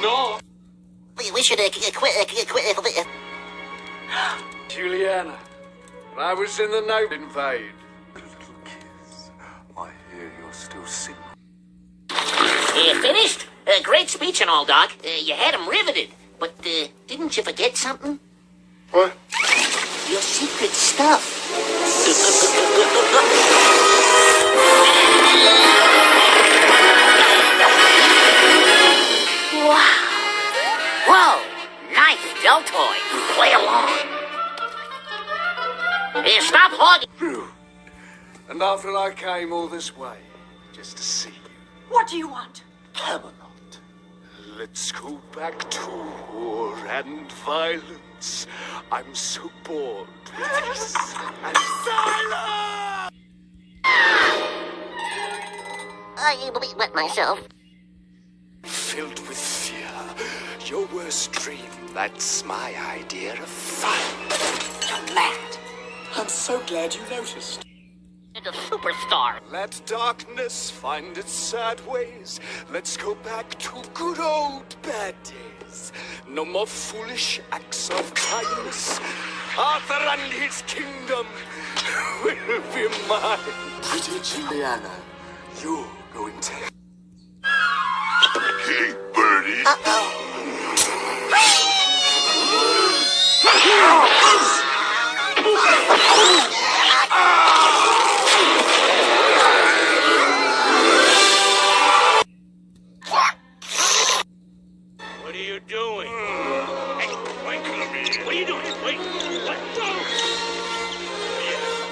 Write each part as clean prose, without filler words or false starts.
not. We should quit. Juliana, when I was in the night invade. A little kiss. I hear you're still single. Finished? Great speech and all, Doc. You had him riveted. But didn't you forget something? What? Your secret stuff. Wow. Whoa. Nice deltoid. Play along. Stop hogging. And after I came all this way, just to see you. What do you want? Camelot. Let's go back to war and violence. I'm so bored with peace and silence! I wet myself. Filled with fear, your worst dream, that's my idea of fun. You're mad. I'm so glad you noticed. You're a superstar. Let darkness find its sad ways. Let's go back to good old bad days. No more foolish acts of kindness. Arthur and his kingdom will be mine. Pretty Juliana, you're going to... Hey, Birdie. What are you doing? Hey, wait, what are you doing? Wait, what?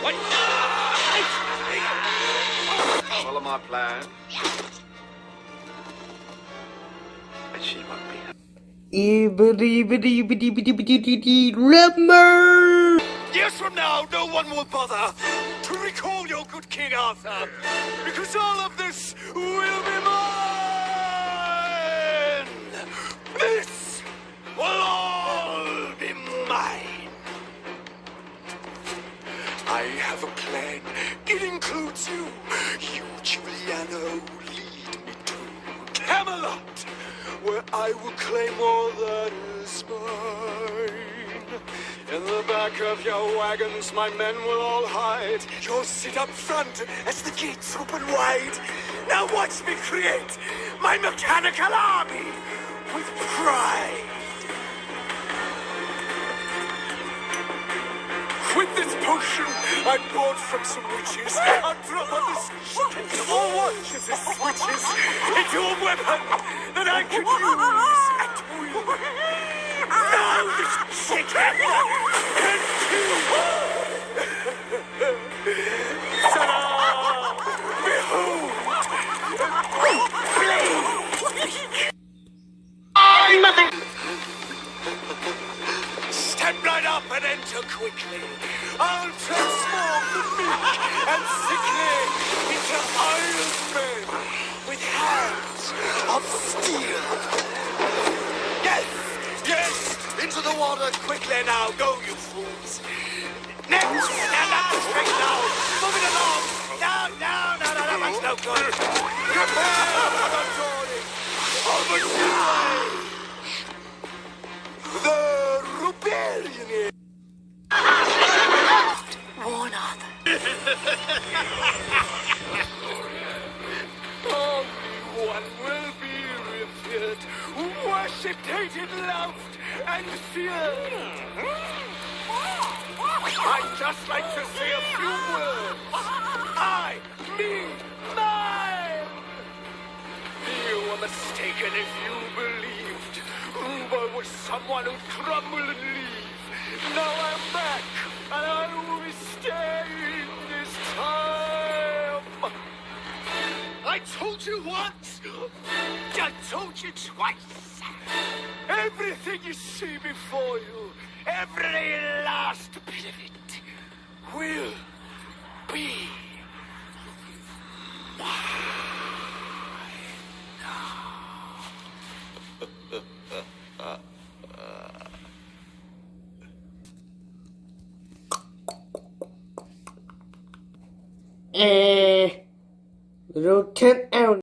What? Follow my plan. And she won't be. Years from now, no one will bother to recall your good King Arthur, because all of this will be mine. This will all be mine. I have a plan. It includes you. You, Juliana, lead me to Camelot, where I will claim all that is mine. In the back of your wagons, my men will all hide. You'll sit up front as the gates open wide. Now watch me create my mechanical army with pride. With this potion I bought from some witches, I'll drop on this all watch as it switches into a weapon that I can use at will. Now this chicken can kill. Ta-da! Behold! Mother! Step right up and enter quickly. I'll transform the meek and sickly into Iron Men with hands of steel. Yes, yes, into the water quickly now. Go, you fools. Next, stand up straight now. Move it along. No, that's no good. Prepare for the dawning of a new age. The rebellion. Warn Arthur. Only one will be revered, worshipped, hated, loved, and feared. I'd just like to say a few words. I, me, mine. You were mistaken if you believed Uber was someone who'd crumble and leave. Now I'm back, and I will be staying this time. I told you once. I told you twice. Everything you see before you, every last bit of it, will be Little 10 ounce.